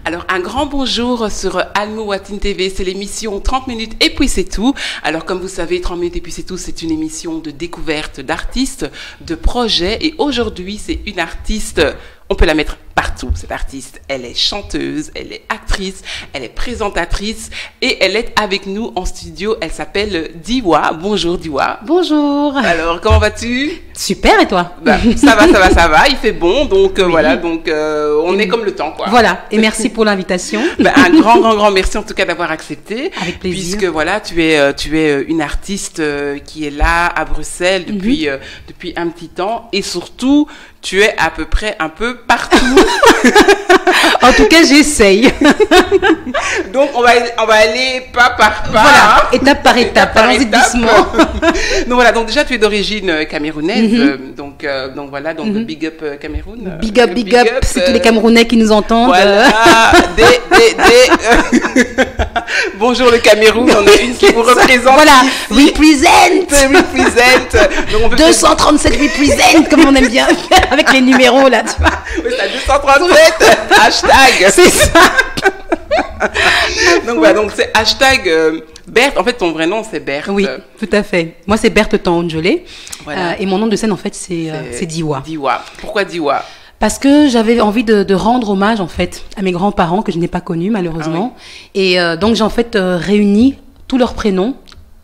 Alors, un grand bonjour sur Almo Watine TV, c'est l'émission 30 minutes et puis c'est tout. Alors, comme vous savez, 30 minutes et puis c'est tout, c'est une émission de découverte d'artistes, de projets. Et aujourd'hui, c'est une artiste, on peut la mettre partout, cette artiste. Elle est chanteuse, elle est actrice, elle est présentatrice et elle est avec nous en studio. Elle s'appelle Diwa. Bonjour Diwa. Bonjour. Alors, comment vas-tu? Super, et toi? Bah, ça va, il fait bon, donc oui. Voilà, donc on est comme le temps, quoi. Voilà, et merci pour l'invitation. Bah, un grand merci en tout cas d'avoir accepté. Avec plaisir. Puisque voilà, tu es une artiste qui est là à Bruxelles depuis un petit temps et surtout, tu es à peu près un peu partout. En tout cas, j'essaye. Donc, on va aller pas par pas. Voilà, étape par étape, allons-y doucement. Donc voilà, donc déjà, tu es d'origine camerounaise. Donc voilà, donc big up Cameroun. Big up, c'est tous les Camerounais qui nous entendent. Voilà, Bonjour le Cameroun, on a une qui vous représente. Voilà, ici. represent. Donc on peut 237 represent, comme on aime bien faire avec les numéros là, tu vois. Oui, c'est 237, hashtag. C'est ça. Donc voilà, donc c'est hashtag Berthe. En fait, ton vrai nom, c'est Berthe. Oui, tout à fait. Moi, c'est Berthe Tangelé. Voilà. Et mon nom de scène, en fait, c'est Diwa. Diwa. Pourquoi Diwa? Parce que j'avais envie de rendre hommage, en fait, à mes grands-parents que je n'ai pas connus, malheureusement. Ah oui. Et donc, j'ai en fait réuni tous leurs prénoms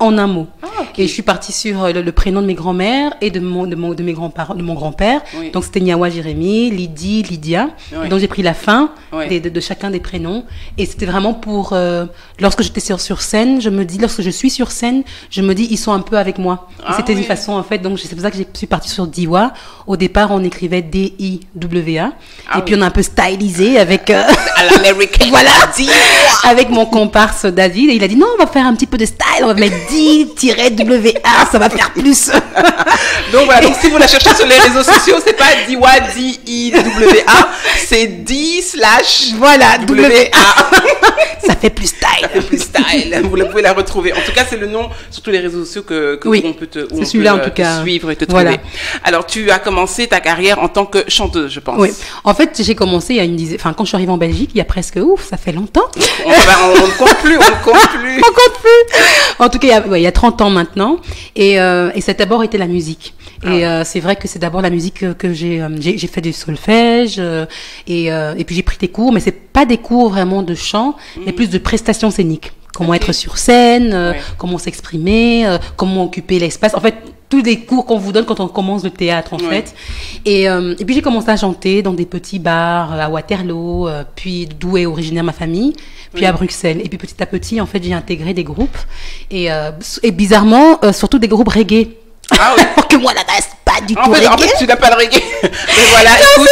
en un mot. Ah, okay. Et je suis partie sur le prénom de mes grands-mères et de mon grand-père. Oui. Donc, c'était Niawa Jérémy, Lydie, Lydia. Oui. Et donc, j'ai pris la fin Oui. de chacun des prénoms. Et c'était vraiment pour... lorsque j'étais sur scène, lorsque je suis sur scène, je me dis, ils sont un peu avec moi. Et c'était une façon, en fait, donc c'est pour ça que je suis partie sur Diwa. Au départ, on écrivait D-I-W-A. Et puis, on a un peu stylisé avec... à l'américaine. Voilà, avec mon comparse David. Et il a dit, non, on va faire un petit peu de style, on va mettre D-W-A, ça va faire plus. Donc voilà, donc si vous la cherchez sur les réseaux sociaux, c'est pas Diwa, D-I-W-A, c'est D/W-A. Voilà, ça fait plus style. Plus style. Vous pouvez la retrouver. En tout cas, c'est le nom sur tous les réseaux sociaux que oui, on peut te suivre et te voilà. trouver. Alors, tu as commencé ta carrière en tant que chanteuse, je pense. Oui. En fait, j'ai commencé il y a quand je suis arrivée en Belgique, il y a presque, ça fait longtemps. On ne compte plus. En tout cas, il y a 30 ans maintenant. Et ça a d'abord été la musique. Et c'est vrai que c'est d'abord la musique que j'ai fait du solfège et puis j'ai pris des cours, mais c'est pas des cours vraiment de chant, mais plus de prestations scéniques. Comment être sur scène, comment s'exprimer, comment occuper l'espace. En fait, tous les cours qu'on vous donne quand on commence le théâtre, en fait. Et puis j'ai commencé à chanter dans des petits bars à Waterloo, puis d'où est originaire ma famille, puis à Bruxelles. Et puis petit à petit, en fait, j'ai intégré des groupes et bizarrement, surtout des groupes reggae. Ah oui. Alors que moi, là, c'est pas du tout reggae. En fait, tu n'as pas le reggae. Mais voilà, non, écoute,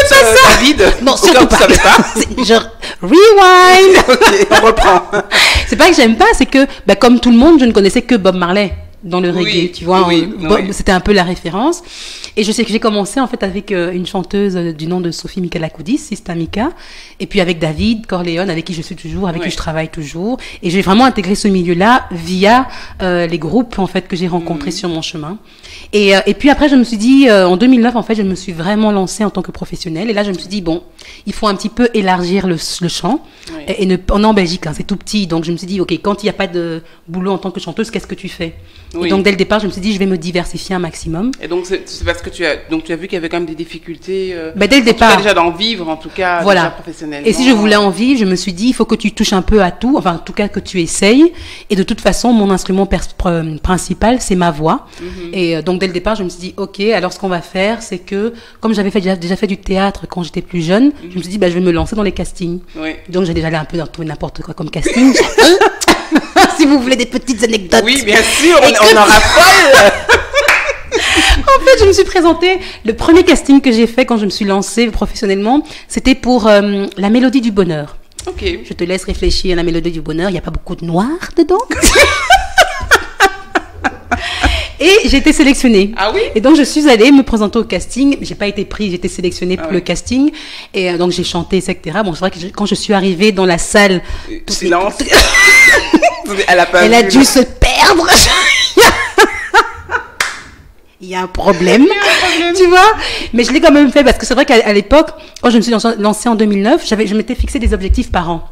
David. Non, surtout pas. Savais pas. Genre, rewind. Ok, on reprend. C'est pas que j'aime pas, c'est que, comme tout le monde, je ne connaissais que Bob Marley dans le reggae, tu vois. C'était un peu la référence. Et je sais que j'ai commencé, en fait, avec une chanteuse du nom de Sophie Michelakoudis, Sista Mika. Et puis avec David Corleone, avec qui je suis toujours, avec qui je travaille toujours. Et j'ai vraiment intégré ce milieu-là via les groupes, en fait, que j'ai rencontrés sur mon chemin. Et puis après, je me suis dit, en 2009, en fait, je me suis vraiment lancée en tant que professionnelle. Et là, je me suis dit, bon, il faut un petit peu élargir le champ. Oui. On est en Belgique, c'est tout petit. Donc, je me suis dit, OK, quand il n'y a pas de boulot en tant que chanteuse, qu'est-ce que tu fais? Oui. Et donc, dès le départ, je me suis dit, je vais me diversifier un maximum. Et donc, c'est parce que tu as vu qu'il y avait quand même des difficultés. Dès le départ. Déjà d'en vivre, en tout cas, voilà. Déjà professionnellement. Et si je voulais en vivre, je me suis dit, il faut que tu touches un peu à tout. Enfin, en tout cas, que tu essayes. Et de toute façon, mon instrument principal, c'est ma voix. Et donc, dès le départ, je me suis dit, OK, alors ce qu'on va faire, c'est que, comme j'avais déjà fait du théâtre quand j'étais plus jeune, je me suis dit, je vais me lancer dans les castings. Oui. Donc, j'ai déjà allé un peu dans tout n'importe quoi comme casting. Si vous voulez des petites anecdotes. Oui, bien sûr, on en raffole. En fait, je me suis présentée. Le premier casting que j'ai fait quand je me suis lancée professionnellement, c'était pour La Mélodie du Bonheur. Ok. Je te laisse réfléchir à La Mélodie du Bonheur. Il n'y a pas beaucoup de noir dedans. Et j'ai été sélectionnée. Ah oui? Et donc, je suis allée me présenter au casting. J'ai pas été prise, j'ai été sélectionnée pour le casting. Et donc, j'ai chanté, etc. Bon, c'est vrai que quand je suis arrivée dans la salle... Silence. Elle a dû se perdre. il y a un problème, tu vois. Mais je l'ai quand même fait parce que c'est vrai qu'à l'époque, quand je me suis lancée en 2009, je m'étais fixé des objectifs par an.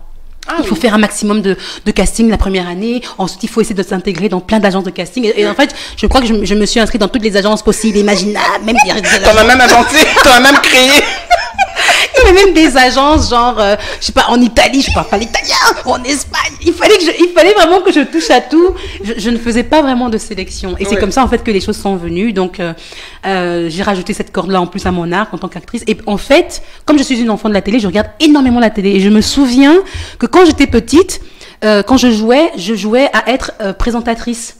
Il faut faire un maximum de casting la première année. Ensuite, il faut essayer de s'intégrer dans plein d'agences de casting. Et en fait, je crois que je me suis inscrite dans toutes les agences possibles, imaginables, même T'en as même inventé, t'en as même créé. Il y avait même des agences, genre, je sais pas, en Italie, je parle pas l'italien, ou en Espagne. Il fallait vraiment que je touche à tout. Je ne faisais pas vraiment de sélection. Et c'est comme ça, en fait, que les choses sont venues. Donc, j'ai rajouté cette corde-là en plus à mon arc en tant qu'actrice. Et en fait, comme je suis une enfant de la télé, je regarde énormément la télé. Et je me souviens que quand j'étais petite, quand je jouais à être présentatrice.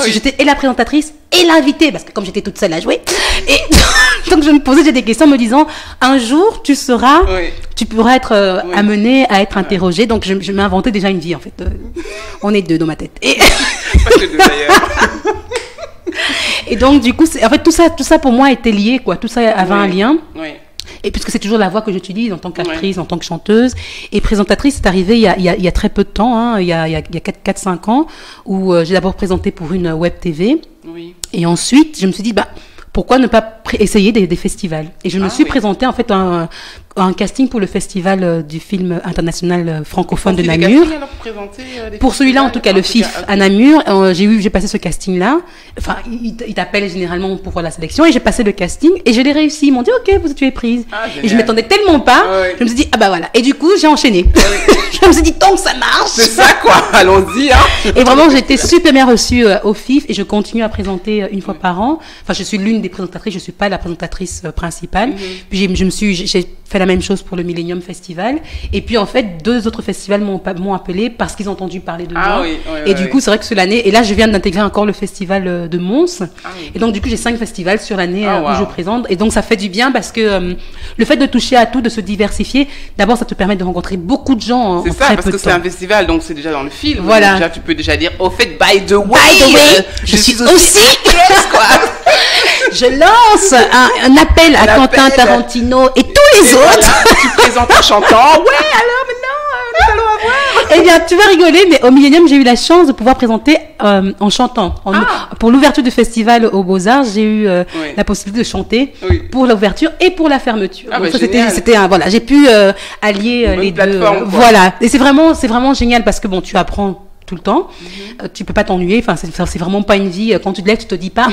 J'étais et la présentatrice et l'invitée, parce que comme j'étais toute seule à jouer, et donc je me posais des questions me disant, un jour tu pourras être amenée à être interrogée. Donc je m'inventais déjà une vie en fait. On est deux dans ma tête. Et pas que deux d'ailleurs. Et donc du coup, en fait tout ça pour moi était lié, quoi. Tout ça avait un lien. Oui. Et puisque c'est toujours la voix que j'utilise en tant qu'actrice, en tant que chanteuse. Et présentatrice, c'est arrivé il y a très peu de temps, hein, il y a 4-5 ans, où j'ai d'abord présenté pour une web TV. Oui. Et ensuite, je me suis dit, pourquoi ne pas essayer des festivals? Et je me suis présentée en fait à un casting pour le festival du film international francophone de Namur. Pour celui-là, en tout cas, le FIF à Namur, j'ai passé ce casting-là. Enfin, il t'appelle généralement pour voir la sélection, et j'ai passé le casting et je l'ai réussi. Ils m'ont dit, ok, tu es prise. Et je m'attendais tellement pas. Je me suis dit, voilà. Et du coup, j'ai enchaîné. Je me suis dit, tant que ça marche. C'est ça, quoi. Allons-y, hein. Et vraiment, j'ai été super bien reçue au FIF et je continue à présenter une fois par an. Enfin, je suis l'une des présentatrices, je suis pas la présentatrice principale. Puis j'ai fait la même chose pour le Millennium Festival. Et puis, en fait, 2 autres festivals m'ont appelé parce qu'ils ont entendu parler de moi. Et du coup, c'est vrai que sur l'année, et là, je viens d'intégrer encore le festival de Mons. Et donc, du coup, j'ai 5 festivals sur l'année où je présente. Et donc, ça fait du bien parce que le fait de toucher à tout, de se diversifier, d'abord, ça te permet de rencontrer beaucoup de gens en très peu de temps. C'est ça, parce que c'est un festival, donc c'est déjà dans le film. Voilà. Déjà, tu peux déjà dire, au fait, by the way, je suis aussi quoi. Je lance un appel à Quentin Tarantino et tous les autres. Voilà, tu présentes en chantant. Ouais, alors maintenant, nous allons avoir. Eh bien, tu vas rigoler, mais au Millennium, j'ai eu la chance de pouvoir présenter en chantant. Pour l'ouverture du festival aux Beaux-Arts, j'ai eu la possibilité de chanter pour l'ouverture et pour la fermeture. Donc, c'était voilà, j'ai pu allier les deux. Voilà, et c'est vraiment génial parce que bon, tu apprends tout le temps, tu peux pas t'ennuyer. Enfin, c'est vraiment pas une vie. Quand tu te lèves, tu te dis pas,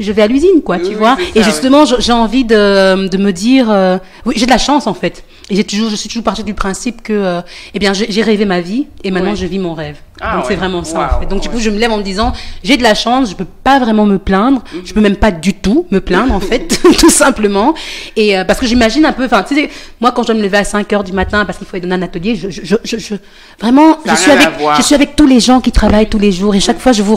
je vais à l'usine, quoi, tu vois. Et justement, j'ai envie de me dire, oui, j'ai de la chance en fait. Et je suis toujours partie du principe que, eh bien, j'ai rêvé ma vie et maintenant je vis mon rêve. Donc c'est vraiment ça en fait. Donc du coup, je me lève en me disant, j'ai de la chance, je peux pas vraiment me plaindre, je peux même pas du tout me plaindre en fait, tout simplement. Et parce que j'imagine un peu, enfin, tu sais, moi quand je dois me lever à 5h du matin parce qu'il faut aller donner un atelier, vraiment, je suis avec tous les gens qui travaillent tous les jours et chaque fois je vous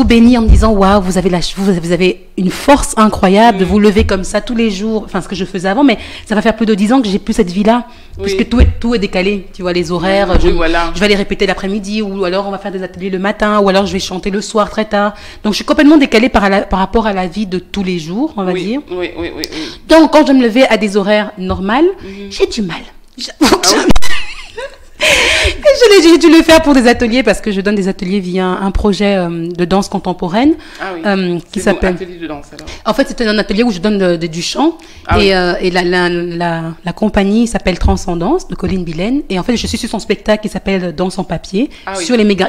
bénis en me disant, waouh, vous avez une force incroyable de vous lever comme ça tous les jours. Enfin, ce que je faisais avant, mais ça va faire plus de 10 ans que j'ai plus cette vie-là, puisque tout est décalé. Tu vois, les horaires, je vais aller répéter l'après-midi, ou alors on va faire des ateliers le matin, ou alors je vais chanter le soir très tard. Donc, je suis complètement décalée par rapport à la vie de tous les jours, on va dire. Oui. Donc, quand je me levais à des horaires normales, j'ai du mal. J'ai dû le faire pour des ateliers parce que je donne des ateliers via un projet de danse contemporaine qui s'appelle. Atelier de danse alors. En fait, c'est un atelier où je donne du chant et la compagnie s'appelle Transcendance de Colline Bilène et en fait je suis sur son spectacle qui s'appelle Danse en papier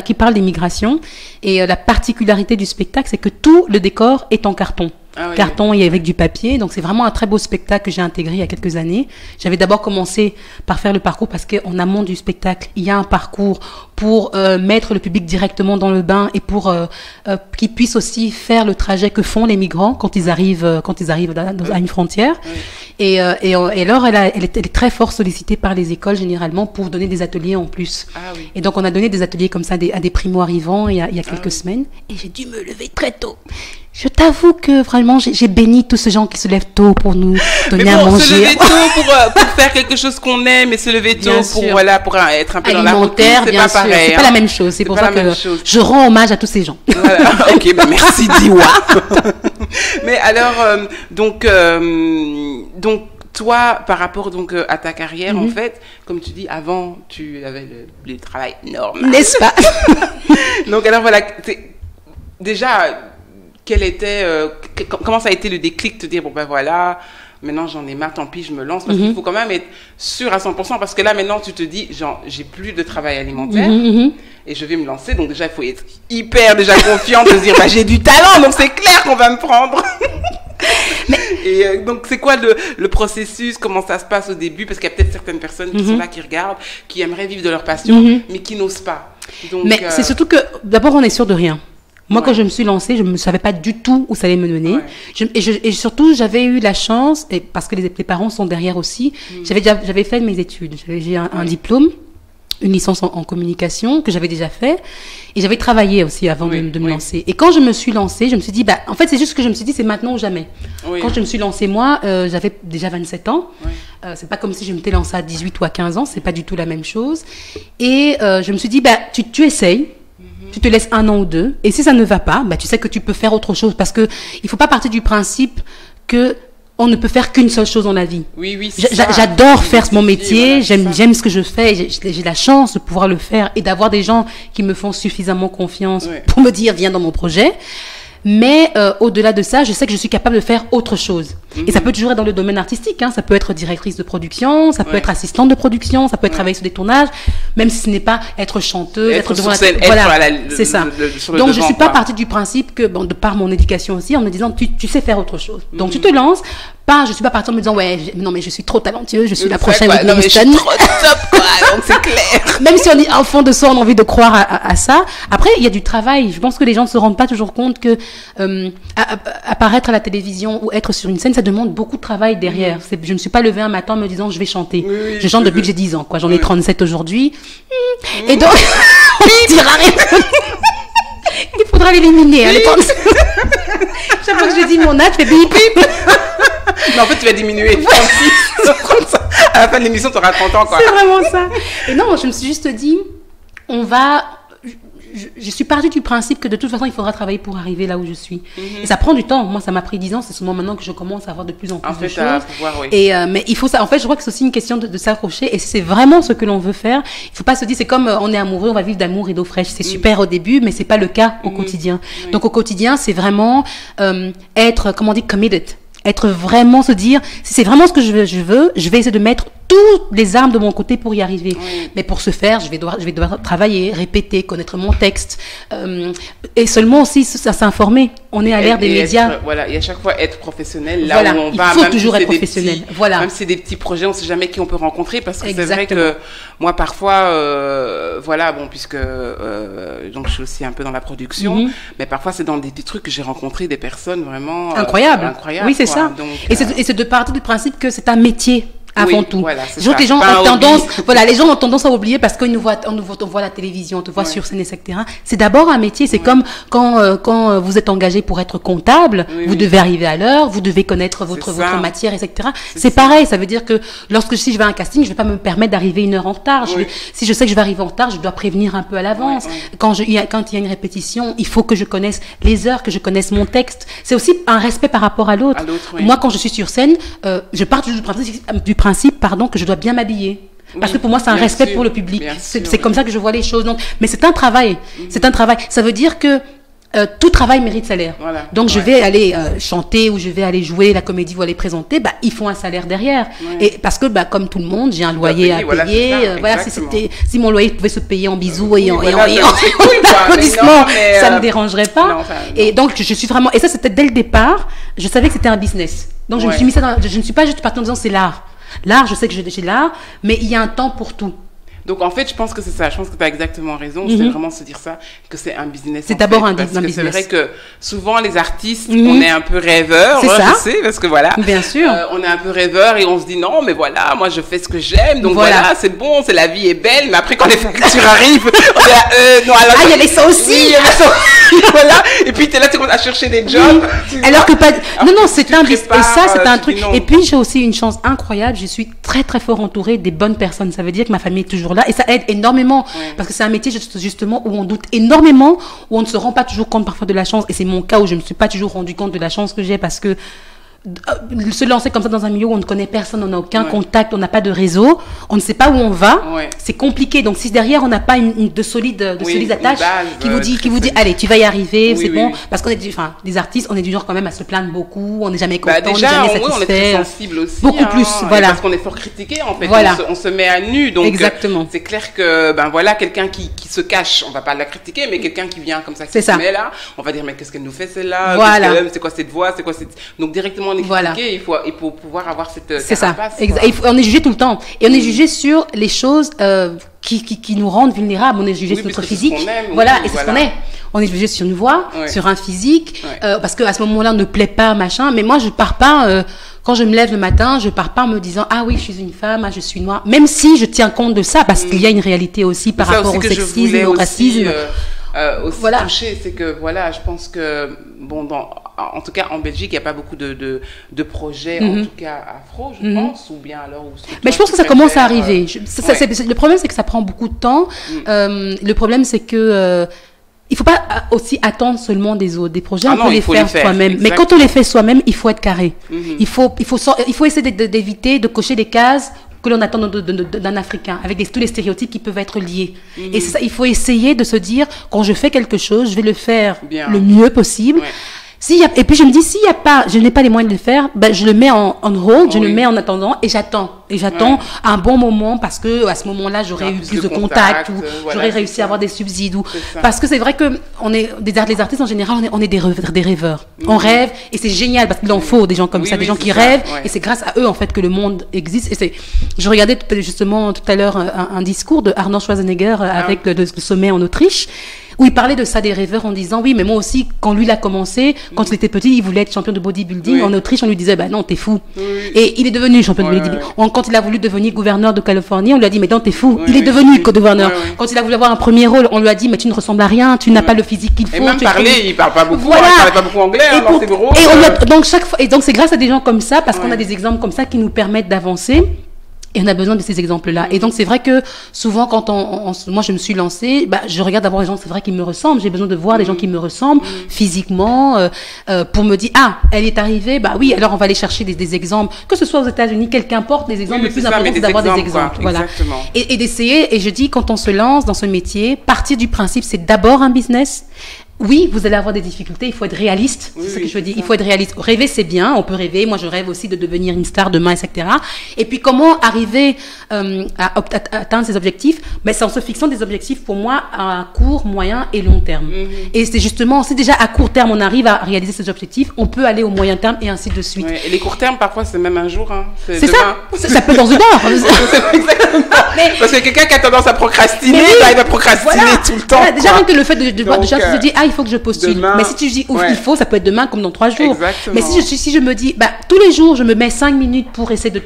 qui parle des migrations et la particularité du spectacle c'est que tout le décor est en carton. Carton et avec du papier, donc c'est vraiment un très beau spectacle que j'ai intégré il y a quelques années. J'avais d'abord commencé par faire le parcours parce qu'en amont du spectacle, il y a un parcours pour mettre le public directement dans le bain et pour qu'ils puissent aussi faire le trajet que font les migrants quand ils arrivent à une frontière. Et alors, elle est très fort sollicitée par les écoles généralement pour donner des ateliers en plus. Et donc, on a donné des ateliers comme ça à des primo-arrivants il y a quelques semaines. Et j'ai dû me lever très tôt. Je t'avoue que vraiment, j'ai béni tous ces gens qui se lèvent tôt pour nous donner à manger. Se lever tôt pour faire quelque chose qu'on aime et se lever tôt pour être un peu dans la routine, c'est pas pareil. C'est pas la même chose. C'est pour ça que je rends hommage à tous ces gens. Voilà. Ok, merci Diwa. Mais alors, donc toi, par rapport donc à ta carrière, en fait, comme tu dis, avant, tu avais le travail normal. N'est-ce pas? Donc alors voilà, déjà, comment ça a été le déclic de te dire, bon ben voilà, maintenant j'en ai marre, tant pis, je me lance, parce qu'il faut quand même être sûr à 100%, parce que là maintenant tu te dis, genre, j'ai plus de travail alimentaire, et je vais me lancer, donc déjà il faut être hyper déjà confiant de se dire, bah j'ai du talent, donc c'est clair qu'on va me prendre. Et donc c'est quoi le processus, comment ça se passe au début, parce qu'il y a peut-être certaines personnes qui sont là, qui regardent, qui aimeraient vivre de leur passion, mais qui n'osent pas. Donc, mais c'est surtout que d'abord on est sûr de rien. Moi, quand je me suis lancée, je ne savais pas du tout où ça allait me mener. Et surtout, j'avais eu la chance, et parce que les parents sont derrière aussi, j'avais fait mes études. J'ai un diplôme, une licence en communication que j'avais déjà fait. Et j'avais travaillé aussi avant de me lancer. Et quand je me suis lancée, je me suis dit, bah, en fait, c'est juste que je me suis dit, c'est maintenant ou jamais. Quand je me suis lancée, moi, j'avais déjà 27 ans. C'est pas comme si je m'étais lancée à 18 ou à 15 ans. C'est pas du tout la même chose. Et je me suis dit, bah, tu essayes. Tu te laisses 1 an ou 2, et si ça ne va pas, bah, tu sais que tu peux faire autre chose, parce que il faut pas partir du principe que on ne peut faire qu'une seule chose dans la vie. J'adore faire mon métier, voilà, j'aime ce que je fais, j'ai la chance de pouvoir le faire et d'avoir des gens qui me font suffisamment confiance pour me dire viens dans mon projet. Mais au-delà de ça, je sais que je suis capable de faire autre chose. Et ça peut toujours être dans le domaine artistique, hein. Ça peut être directrice de production, ça peut être assistante de production, ça peut être travailler sur des tournages, même si ce n'est pas être chanteuse, être devant voilà, c'est ça. Donc je suis pas partie du principe que, bon, de par mon éducation aussi, en me disant tu sais faire autre chose. Donc tu te lances. Je suis pas partie en me disant non mais je suis trop talentueuse, je suis la prochaine Whitney Houston. Je suis trop top quoi, donc c'est clair. Même si on est au fond de soi, on a envie de croire à ça. Après il y a du travail. Je pense que les gens ne se rendent pas toujours compte que apparaître à la télévision ou être sur une scène, ça demande beaucoup de travail derrière. Je ne suis pas levée un matin en me disant je vais chanter. Je chante depuis que j'ai 10 ans quoi. J'en ai 37 aujourd'hui. Et donc on dira rien. Il faudra l'éliminer. Hein, chaque fois que je dis mon âge, je fais bip bip. Mais en fait, tu vas diminuer. 36. À la fin de l'émission, tu auras 30 ans, quoi. C'est vraiment ça. Et non, je me suis juste dit, je suis partie du principe que de toute façon, il faudra travailler pour arriver là où je suis. Et ça prend du temps. Moi, ça m'a pris 10 ans. C'est seulement maintenant que je commence à avoir de plus en plus de choses. Et, mais il faut ça. En fait, je crois que c'est aussi une question de s'accrocher. Et c'est vraiment ce que l'on veut faire. Il faut pas se dire, c'est comme on est amoureux, on va vivre d'amour et d'eau fraîche. C'est super au début, mais c'est pas le cas au quotidien. Donc, au quotidien, c'est vraiment être, comment on dit, committed. Être vraiment, se dire, si c'est vraiment ce que je veux, je vais essayer de mettre toutes les armes de mon côté pour y arriver. Mais pour ce faire, je vais devoir travailler, répéter, connaître mon texte, et seulement aussi s'informer. On est à l'ère des médias. Et à chaque fois être professionnel là où on va. Il faut toujours être professionnel. Même si c'est des petits projets, on ne sait jamais qui on peut rencontrer, parce que c'est vrai que moi parfois, puisque donc je suis aussi un peu dans la production, mais parfois c'est dans des petits trucs que j'ai rencontré des personnes vraiment incroyables. Oui, c'est ça. Donc, et c'est de partir du principe que c'est un métier. Avant tout. Les gens ont tendance, les gens ont tendance à oublier parce qu'on on voit la télévision, on te voit sur scène, etc. C'est d'abord un métier. C'est comme quand vous êtes engagé pour être comptable, vous devez arriver à l'heure, vous devez connaître votre matière, etc. C'est pareil. Ça veut dire que si je vais à un casting, je vais pas me permettre d'arriver 1 heure en retard. Si je sais que je vais arriver en retard, je dois prévenir un peu à l'avance. Quand il y a une répétition, il faut que je connaisse les heures, que je connaisse mon texte. C'est aussi un respect par rapport à l'autre. Moi, quand je suis sur scène, je pars du principe que je dois bien m'habiller. Parce que pour moi, c'est un respect pour le public. C'est comme ça que je vois les choses. Donc, mais c'est un travail. C'est un travail. Ça veut dire que tout travail mérite salaire. Donc, je vais aller chanter ou je vais aller jouer la comédie ou aller présenter. Il faut un salaire derrière. Et parce que, comme tout le monde, j'ai un loyer à payer. Si mon loyer pouvait se payer en bisous et en applaudissements, ça ne me dérangerait pas. Et donc, je suis vraiment... Et ça, c'était dès le départ. Je savais que c'était un business. Donc, je me suis mis ça je ne suis pas juste partie en disant c'est l'art. L'art, je sais que j'ai l'art, mais il y a un temps pour tout. Donc, en fait, je pense que c'est ça. Je pense que tu as exactement raison. C'est vraiment se dire ça, que c'est un business. C'est d'abord un business. C'est vrai que souvent, les artistes, on est un peu rêveurs. C'est ça. Je sais, parce que voilà. Bien sûr. On est un peu rêveurs et on se dit non, mais voilà, moi, je fais ce que j'aime. Donc voilà, c'est bon, la vie est belle. Mais après, quand les factures arrivent, on est là, non, alors. Il y avait ça aussi. Oui, il y avait ça aussi. Voilà. Et puis, tu es là, tu commences à chercher des jobs. Alors que pas. Non, c'est un business. Et ça, c'est un truc. Et puis, j'ai aussi une chance incroyable. Je suis très, très fort entourée des bonnes personnes. Ça veut dire que ma famille est toujours là. Et ça aide énormément. Parce que c'est un métier, justement, où on doute énormément, où on ne se rend pas toujours compte parfois de la chance. Et c'est mon cas où je ne me suis pas toujours rendu compte de la chance que j'ai parce que se lancer comme ça dans un milieu où on ne connaît personne, on n'a aucun contact, on n'a pas de réseau, on ne sait pas où on va, c'est compliqué. Donc si derrière on n'a pas de solide attache qui vous dit allez, tu vas y arriver, c'est bon, parce qu'on est des artistes, on est du genre quand même à se plaindre beaucoup, on n'est jamais content, on n'est jamais satisfait. On est très sensible aussi, beaucoup plus, voilà, parce qu'on est fort critiqué en fait, on se met à nu, donc exactement. C'est clair que quelqu'un qui se cache, on va pas la critiquer, mais quelqu'un qui vient comme ça, qui se met là, on va dire mais qu'est-ce qu'elle nous fait celle-là, c'est quoi cette voix, donc directement on est critiqué, il faut pouvoir avoir cette carapace. C'est ça, on est jugé tout le temps, et on est jugé sur les choses qui nous rendent vulnérables. On est jugé sur notre physique, et c'est ce qu'on est. On est jugé sur une voix, sur un physique, parce qu'à ce moment-là on ne plaît pas, machin, mais moi je pars pas quand je me lève le matin, je pars pas en me disant ah oui, je suis une femme, je suis noire, même si je tiens compte de ça, parce qu'il y a une réalité aussi par rapport au sexisme, au racisme. Toucher, c'est que je pense que en tout cas en Belgique il n'y a pas beaucoup de projets en tout cas afro, je pense, ou bien alors mais je pense que ça commence à arriver. Le problème c'est que ça prend beaucoup de temps. Le problème c'est que il faut pas aussi attendre seulement des autres. Des projets, on peut les faire soi-même. Mais quand on les fait soi-même, il faut être carré. Il faut essayer d'éviter de cocher des cases que l'on attend d'un Africain, avec tous les stéréotypes qui peuvent être liés. Et c'est ça, il faut essayer de se dire, quand je fais quelque chose, je vais le faire le mieux possible. Et puis je me dis, je n'ai pas les moyens de le faire, je le mets en hold, je le mets en attendant, et j'attends un bon moment, parce que à ce moment-là, j'aurais eu plus de contacts, ou j'aurais réussi à avoir des subsides, parce que c'est vrai que les artistes en général, on est des rêveurs. On rêve, et c'est génial, parce qu'il en faut des gens comme ça, des gens qui rêvent, et c'est grâce à eux, en fait, que le monde existe. Je regardais justement tout à l'heure un discours de Arnold Schwarzenegger avec le sommet en Autriche, où il parlait de ça, des rêveurs, en disant oui, mais moi aussi, quand lui il a commencé, quand il était petit, il voulait être champion de bodybuilding. En Autriche, on lui disait non, t'es fou. Et il est devenu champion de bodybuilding. Quand il a voulu devenir gouverneur de Californie, on lui a dit mais non, t'es fou. Il est devenu gouverneur. Quand il a voulu avoir un premier rôle, on lui a dit mais tu ne ressembles à rien, tu n'as pas le physique qu'il faut. Et même il parle pas beaucoup, il parle pas beaucoup anglais dans ses bureaux. Donc c'est grâce à des gens comme ça, parce qu'on a des exemples comme ça qui nous permettent d'avancer. Et on a besoin de ces exemples-là. Et donc, c'est vrai que souvent, quand moi, je me suis lancée, je regarde d'abord les gens, c'est vrai, qui me ressemblent. J'ai besoin de voir des gens qui me ressemblent physiquement, pour me dire, elle est arrivée, oui, alors on va aller chercher des exemples. Que ce soit aux États-Unis, qu'importe les exemples, le plus important, c'est d'avoir des exemples. Voilà. Et d'essayer, et je dis, quand on se lance dans ce métier, partir du principe, c'est d'abord un business. Oui, vous allez avoir des difficultés, il faut être réaliste, c'est ce que je veux dire, il faut être réaliste. Rêver, c'est bien, on peut rêver, moi je rêve aussi de devenir une star demain, etc. Et puis comment arriver à atteindre ces objectifs? C'est en se fixant des objectifs, pour moi, à court, moyen et long terme. Et c'est justement, si déjà à court terme on arrive à réaliser ces objectifs, on peut aller au moyen terme et ainsi de suite. Et les courts termes, parfois, c'est même un jour. C'est ça, ça peut être dans une heure. Exactement. Parce que quelqu'un qui a tendance à procrastiner, il va procrastiner tout le temps. Déjà, rien que le fait de se dire, il faut que je postule. Demain, mais si tu dis il faut, ça peut être demain comme dans 3 jours. Exactement. Mais si je me dis tous les jours je me mets 5 minutes pour essayer de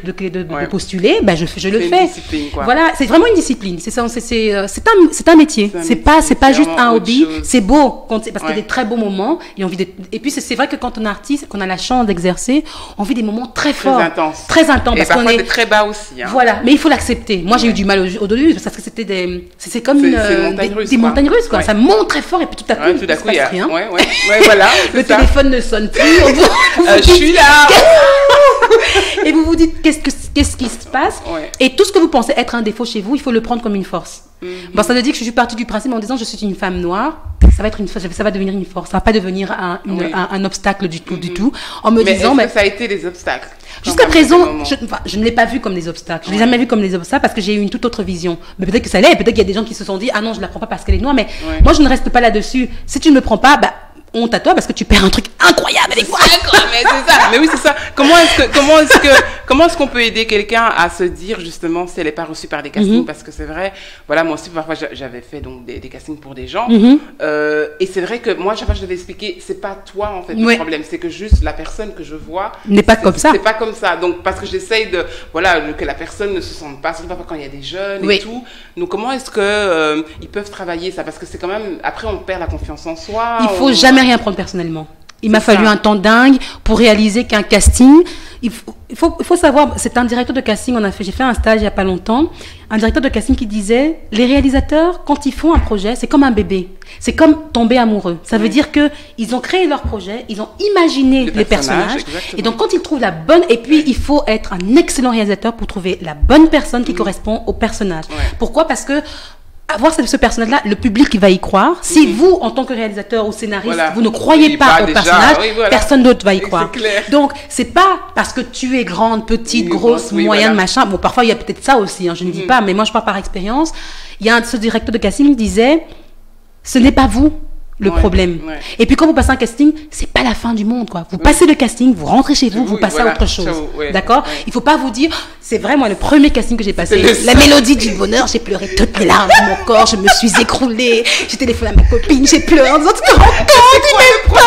postuler, je le fais. Voilà, c'est vraiment une discipline. C'est un métier. C'est pas juste un hobby. C'est beau parce qu'il y a des très beaux moments et puis c'est vrai que quand on est artiste, qu'on a la chance d'exercer, on vit des moments très forts, très intenses. Et parfois c'est très bas aussi. Voilà, mais il faut l'accepter. Moi j'ai eu du mal au début parce que c'est comme des montagnes russes quoi. Ça monte très fort et puis tout à coup il y a rien. Voilà, le téléphone ne sonne plus. Je suis là. Et vous vous dites qu'est-ce qui se passe. Et tout ce que vous pensez être un défaut chez vous, il faut le prendre comme une force. Ça veut dire que je suis partie du principe en disant je suis une femme noire, ça va devenir une force, ça va pas devenir un obstacle du tout. En me disant est-ce que ça a été des obstacles? Jusqu'à présent, je ne l'ai pas vu comme des obstacles. Je ne l'ai jamais vu comme des obstacles parce que j'ai eu une toute autre vision. Mais peut-être que ça l'est. Peut-être qu'il y a des gens qui se sont dit ah non, je la prends pas parce qu'elle est noire. Mais moi, je ne reste pas là-dessus. Si tu ne me prends pas, honte à toi parce que tu perds un truc incroyable avec moi. Mais c'est ça. Mais oui, c'est ça. Comment est-ce qu'on peut aider quelqu'un à se dire justement si elle n'est pas reçue par des castings? Parce que c'est vrai, moi aussi parfois j'avais fait donc des castings pour des gens et c'est vrai que moi chaque fois je devais expliquer c'est pas toi en fait le problème, c'est que juste la personne que je vois n'est pas comme ça. C'est pas comme ça. Donc parce que j'essaye de que la personne ne se sente pas, surtout parfois quand il y a des jeunes et tout. Donc comment est-ce que ils peuvent travailler ça? Parce que c'est quand même après on perd la confiance en soi. Il faut jamais rien prendre personnellement. Il m'a fallu un temps dingue pour réaliser qu'un casting, il faut savoir, c'est un directeur de casting, j'ai fait un stage il n'y a pas longtemps, un directeur de casting qui disait, les réalisateurs, quand ils font un projet, c'est comme un bébé, c'est comme tomber amoureux. Ça veut dire qu'ils ont créé leur projet, ils ont imaginé les personnages, et donc quand ils trouvent la bonne, et puis il faut être un excellent réalisateur pour trouver la bonne personne qui correspond au personnage. Pourquoi? Parce que avoir ce personnage-là, le public va y croire. Si vous, en tant que réalisateur ou scénariste, vous ne croyez pas au personnage, personne d'autre va y croire. Donc, c'est pas parce que tu es grande, petite, grosse, moyenne, machin. Bon, parfois, il y a peut-être ça aussi, hein, je ne dis pas, mais moi, je parle par expérience. Il y a ce directeur de casting qui disait, ce n'est pas vous le problème. Et puis quand vous passez un casting, c'est pas la fin du monde, quoi. Vous passez le casting, vous rentrez chez vous, vous passez à autre chose. D'accord? Il faut pas vous dire, c'est vrai, moi, le premier casting que j'ai passé, la mélodie du bonheur, j'ai pleuré toutes les larmes de mon corps, je me suis écroulée, j'ai téléphoné à ma copine, j'ai pleuré en disant, tu te rends compte,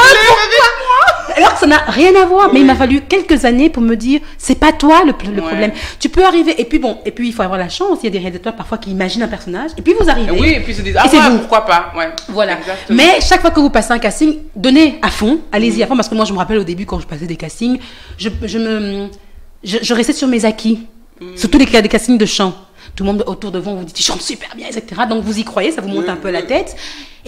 alors que ça n'a rien à voir, mais il m'a fallu quelques années pour me dire, c'est pas toi le problème. Tu peux arriver, et puis il faut avoir la chance, il y a des réalisateurs parfois qui imaginent un personnage, et puis vous arrivez. Oui, et puis ils se disent, pourquoi pas. Voilà. Exactement. Mais chaque fois que vous passez un casting, donnez à fond, allez-y à fond, parce que moi je me rappelle au début quand je passais des castings, je restais sur mes acquis, surtout des castings de chant. Tout le monde autour de vous dit tu chantes super bien, etc. Donc vous y croyez, ça vous monte un peu la tête.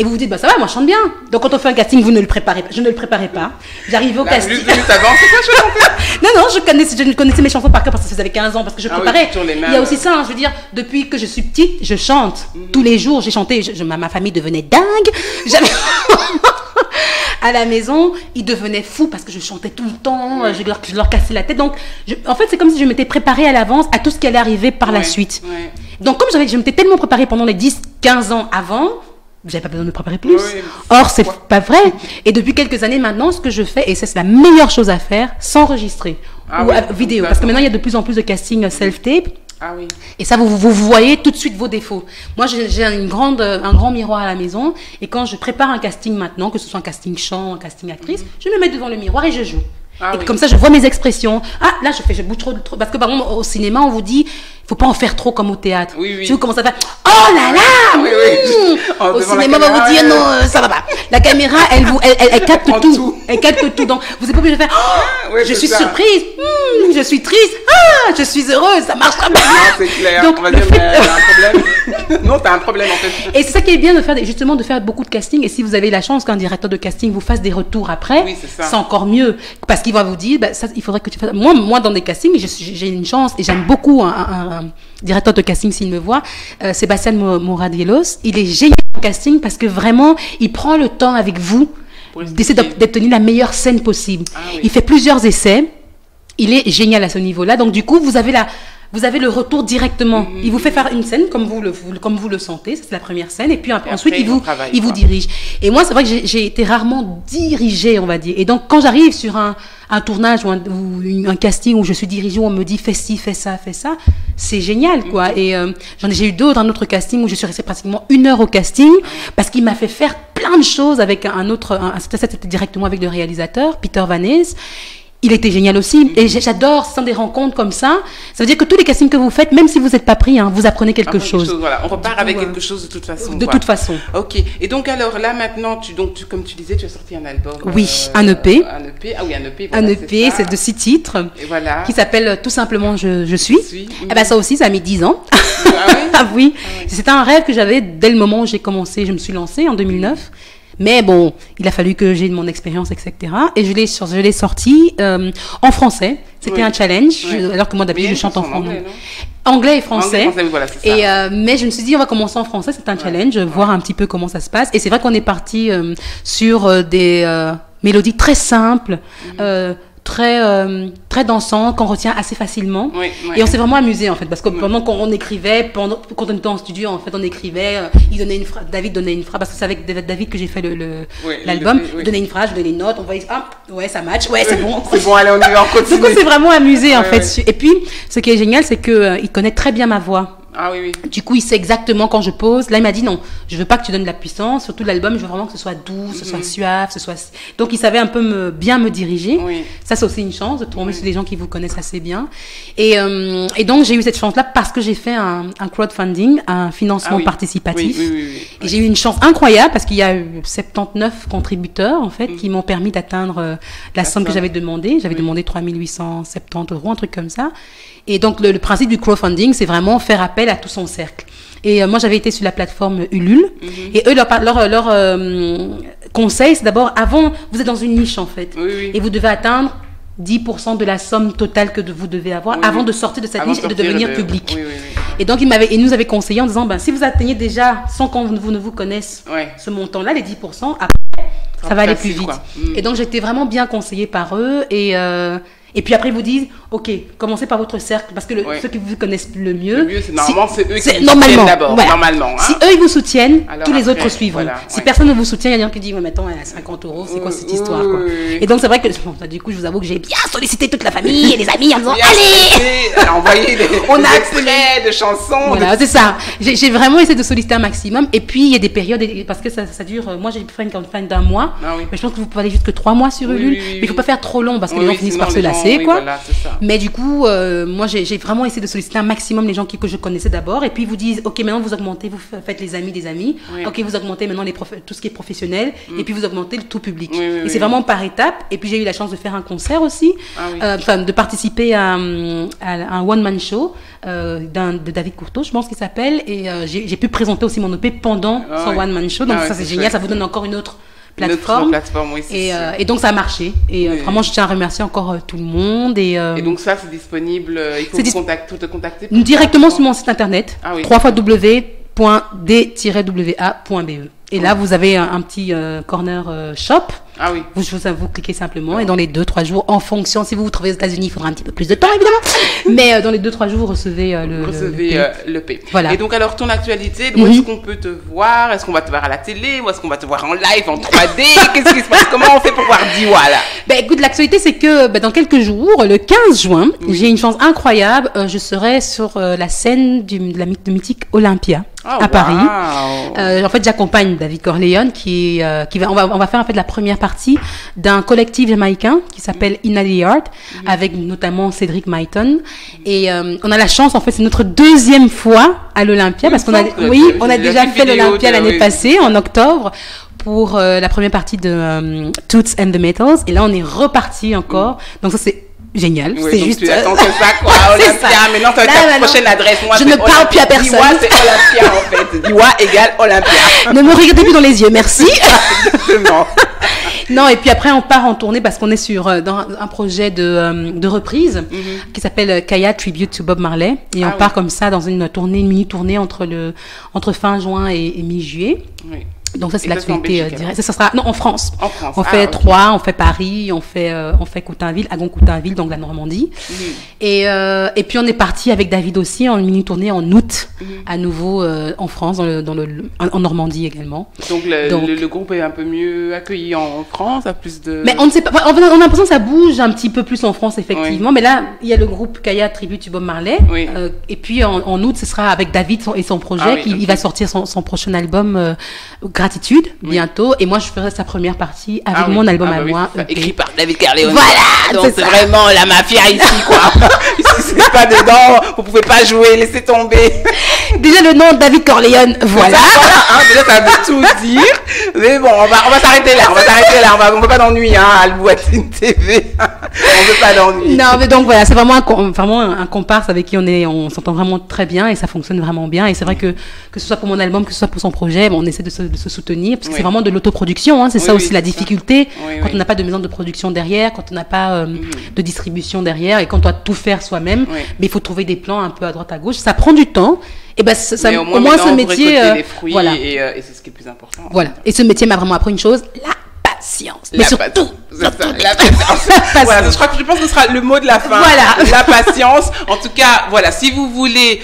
Et vous vous dites, bah ça va, moi je chante bien. Donc quand on fait un casting, vous ne le préparez pas. Je ne le préparais pas. J'arrivais au casting. Juste minutes avant, c'est quoi je chantais? Non, je connaissais mes chansons par cœur parce que ça faisait 15 ans, parce que je préparais. Il y a aussi ça, hein, je veux dire, depuis que je suis petite, je chante. Tous les jours, j'ai chanté. Ma famille devenait dingue. À la maison, ils devenaient fous parce que je chantais tout le temps, je leur cassais la tête. Donc, en fait, c'est comme si je m'étais préparée à l'avance à tout ce qui allait arriver par la suite. Donc, comme je m'étais tellement préparée pendant les 10-15 ans avant, j'avais pas besoin de me préparer plus. Or, c'est pas vrai. Et depuis quelques années maintenant, ce que je fais, et c'est la meilleure chose à faire, s'enregistrer ou vidéo. Parce que maintenant, il y a de plus en plus de casting self-tape. Et ça, vous voyez tout de suite vos défauts. Moi, j'ai un grand miroir à la maison. Et quand je prépare un casting maintenant, que ce soit un casting chant, un casting actrice, je me mets devant le miroir et je joue. Et comme ça, je vois mes expressions. Ah, là, je bouge trop. Parce que par exemple, au cinéma, on vous dit, il faut pas en faire trop comme au théâtre. Si vous commencez à faire, oh là là, au cinéma, on va vous dire, non, ça va pas. La caméra, elle capte tout. Elle capte tout. Donc, vous n'êtes pas obligé de faire, je suis surprise, je suis triste, je suis heureuse, ça marche très bien. C'est clair. Donc, on va dire, mais t'as un problème. Non, t'as un problème, en fait. Et c'est ça qui est bien de faire, justement, de faire beaucoup de casting. Et si vous avez la chance qu'un directeur de casting vous fasse des retours après, c'est encore mieux. Parce qu'il va vous dire, ça, il faudrait que tu fasses. Moi, dans des castings, j'ai une chance et j'aime beaucoup un directeur de casting s'il me voit, Sébastien Moradielos. Il est génial en casting parce que vraiment, il prend le temps avec vous d'essayer d'obtenir la meilleure scène possible. Il fait plusieurs essais. Il est génial à ce niveau-là. Donc, du coup, vous avez le retour directement. Il vous fait faire une scène comme vous le sentez. C'est la première scène. Et puis ensuite, il vous dirige. Et moi, c'est vrai que j'ai été rarement dirigée, on va dire. Et donc, quand j'arrive sur un tournage ou un casting où je suis dirigée, où on me dit fais ci, fais ça, c'est génial, quoi. Et j'ai eu un autre casting où je suis restée pratiquement 1 heure au casting parce qu'il m'a fait faire plein de choses avec c'était directement avec le réalisateur, Peter Van Ness. Il était génial aussi. Et j'adore, ce sont des rencontres comme ça. Ça veut dire que tous les castings que vous faites, même si vous n'êtes pas pris, vous apprenez quelque chose. Voilà. On repart avec quelque chose de toute façon. De toute façon. Ok. Et donc, alors là, maintenant, comme tu disais, tu as sorti un album. Oui, un EP. Un EP. Ah oui, un EP. Voilà, un EP, c'est de 6 titres. Et voilà. Qui s'appelle tout simplement Je suis. Eh ben, ça aussi, ça a mis 10 ans. Ah oui. C'était un rêve que j'avais dès le moment où j'ai commencé. Je me suis lancée en 2009. Mais bon, il a fallu que j'ai mon expérience, etc. Et je l'ai sorti en français. C'était un challenge, alors que moi d'habitude je chante en français. Anglais et français. Voilà, c'est ça. Mais je me suis dit, on va commencer en français, c'est un challenge, voir un petit peu comment ça se passe. Et c'est vrai qu'on est parti sur des mélodies très simples, très dansant, qu'on retient assez facilement. Et on s'est vraiment amusé en fait, parce que pendant qu'on écrivait, quand on était en studio, en fait, on écrivait, David donnait une phrase, parce que c'est avec David que j'ai fait l'album, il donnait une phrase, je donnais une note, on voyait, ça match, c'est bon. C'est bon, allez, on y va, on continue. Donc on s'est vraiment amusé en fait. Et puis, ce qui est génial, c'est qu'il connaît très bien ma voix. Ah oui, oui. Du coup, il sait exactement quand je pose. Là, il m'a dit non, je veux pas que tu donnes de la puissance. Surtout l'album, je veux vraiment que ce soit doux, que ce soit suave, Donc, il savait un peu bien me diriger. Oui. Ça, c'est aussi une chance de tomber sur des gens qui vous connaissent assez bien. Et donc, j'ai eu cette chance-là parce que j'ai fait un crowdfunding, un financement participatif. Et j'ai eu une chance incroyable parce qu'il y a eu 79 contributeurs, en fait, qui m'ont permis d'atteindre la somme que j'avais demandée. J'avais demandé 3 870 €, un truc comme ça. Et donc, le principe du crowdfunding, c'est vraiment faire appel à tout son cercle. Et moi, j'avais été sur la plateforme Ulule. Et eux, leur conseil, c'est d'abord, avant, vous êtes dans une niche, en fait. Et vous devez atteindre 10% de la somme totale que vous devez avoir avant de sortir de cette niche et de devenir public. Et donc, il nous avait conseillé en disant, si vous atteignez déjà, sans qu'on ne vous connaisse, ce montant-là, les 10%, après, ça va aller plus vite. Et donc, j'étais vraiment bien conseillée par eux. Et puis après, ils vous disent, OK, commencez par votre cercle, parce que ceux qui vous connaissent le mieux, c'est eux qui vous soutiennent d'abord, normalement. Si eux, ils vous soutiennent, alors tous les autres suivront. Si personne ne vous soutient, il y a des gens qui disent, mais attends, 50 €, c'est quoi cette histoire, quoi. Et donc, c'est vrai que, du coup, je vous avoue que j'ai bien sollicité toute la famille et les amis en disant, allez! Envoyer des extraits de chansons. Voilà, c'est ça. J'ai vraiment essayé de solliciter un maximum. Et puis, il y a des périodes, parce que ça dure, moi, j'ai fait une campagne d'1 mois, mais je pense que vous pouvez aller jusque 3 mois sur Ulule, mais il ne faut pas faire trop long, parce que les gens finissent par se lasser, quoi. Mais du coup, moi, j'ai vraiment essayé de solliciter un maximum les gens que je connaissais d'abord. Et puis, ils vous disent, OK, maintenant, vous augmentez, vous faites les amis des amis. OK, vous augmentez maintenant tout ce qui est professionnel. Et puis, vous augmentez le tout public. Et c'est vraiment par étapes. Et puis, j'ai eu la chance de faire un concert aussi. De participer à un one-man show de David Courteau, je pense qu'il s'appelle. Et j'ai pu présenter aussi mon EP pendant son one-man show. Donc, ça, c'est génial. Ça vous donne encore une autre plateforme. Et donc ça a marché et vraiment je tiens à remercier encore tout le monde et donc ça c'est disponible, il faut te contacter directement sur mon site internet www.d-wa.be et là vous avez un petit corner shop. Vous cliquez simplement et dans les 2-3 jours, en fonction, si vous vous trouvez aux États-Unis, il faudra un petit peu plus de temps évidemment, mais dans les 2-3 jours, vous recevez le P. Voilà. Et donc alors ton actualité, où est-ce qu'on peut te voir? Est-ce qu'on va te voir à la télé ou est-ce qu'on va te voir en live, en 3D? Qu'est-ce qui se passe? Comment on fait pour voir Diwa là? Écoute, l'actualité c'est que dans quelques jours, le 15 juin, j'ai une chance incroyable, je serai sur la scène de mythique Olympia. À Paris. En fait, j'accompagne David Corleone on va faire en fait la première partie d'un collectif jamaïcain qui s'appelle Inna the Art, avec notamment Cédric Myton. Et on a la chance, en fait, c'est notre 2e fois à l'Olympia parce qu'on a déjà fait l'Olympia l'année passée, en octobre, pour la première partie de Toots and the Metals. Et là, on est reparti encore. Donc ça, c'est génial, c'est juste. Tu attends que ça, quoi, Olympia. Maintenant, tu as ta prochaine adresse. Moi, je ne parle plus à personne. Diwa, c'est Olympia, en fait. Diwa égale Olympia. Ne me regardez plus dans les yeux, merci. Exactement. Non, et puis après, on part en tournée parce qu'on est dans un projet de reprise qui s'appelle Kaya Tribute to Bob Marley. Et on part comme ça dans une mini-tournée entre fin juin et mi-juillet. Donc ça c'est l'actualité directe. Ça sera en France. On fait Troyes, on fait Paris, on fait Coutainville, Agon-Coutainville, donc la Normandie. Et puis on est parti avec David aussi en mini tournée en août à nouveau en France, en Normandie également. Donc le groupe est un peu mieux accueilli en France, à plus de. Mais on ne sait pas. On a l'impression que ça bouge un petit peu plus en France effectivement. Mais là il y a le groupe Kaya Tribute to Bob Marley. Et puis en août ce sera avec David et son projet il va sortir son prochain album. Gratitude bientôt et moi je ferai sa première partie avec mon album à moi écrit par David Corleone. Voilà, donc c'est vraiment la mafia ici quoi. Ici c'est pas dedans, vous pouvez pas jouer, laissez tomber. Déjà le nom David Corleone, voilà. Déjà ça veut tout dire. Mais bon, on va s'arrêter là, on veut pas d'ennui à Albuatine TV. On veut pas d'ennui. Non mais donc voilà, c'est vraiment un comparse avec qui on s'entend vraiment très bien et ça fonctionne vraiment bien et c'est vrai que ce soit pour mon album, que ce soit pour son projet, on essaie de se soutenir parce que c'est vraiment de l'autoproduction, c'est ça aussi la difficulté quand on n'a pas de maison de production derrière, quand on n'a pas de distribution derrière et quand on doit tout faire soi-même, mais il faut trouver des plans un peu à droite à gauche, ça prend du temps et au moins ce métier les fruits et c'est ce qui est le plus important. Voilà, et ce métier m'a vraiment appris une chose, la patience, mais surtout la patience. Voilà, je pense que ce sera le mot de la fin. Voilà. La patience. En tout cas, voilà, si vous voulez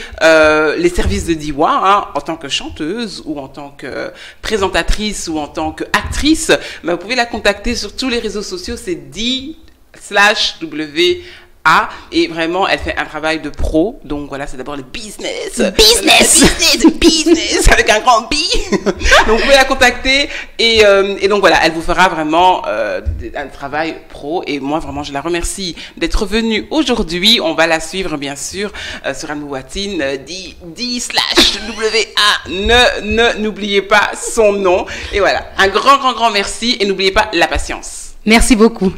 les services de Diwa, en tant que chanteuse ou en tant que présentatrice ou en tant qu'actrice, vous pouvez la contacter sur tous les réseaux sociaux. C'est D/W A, et vraiment elle fait un travail de pro. Donc voilà, c'est d'abord le business avec un grand B. Donc vous pouvez la contacter et donc voilà, elle vous fera vraiment un travail pro, et moi vraiment je la remercie d'être venue aujourd'hui. On va la suivre bien sûr sur Anne Mouatine, D/WA. N'oubliez pas son nom, et voilà, un grand merci, et n'oubliez pas la patience. Merci beaucoup.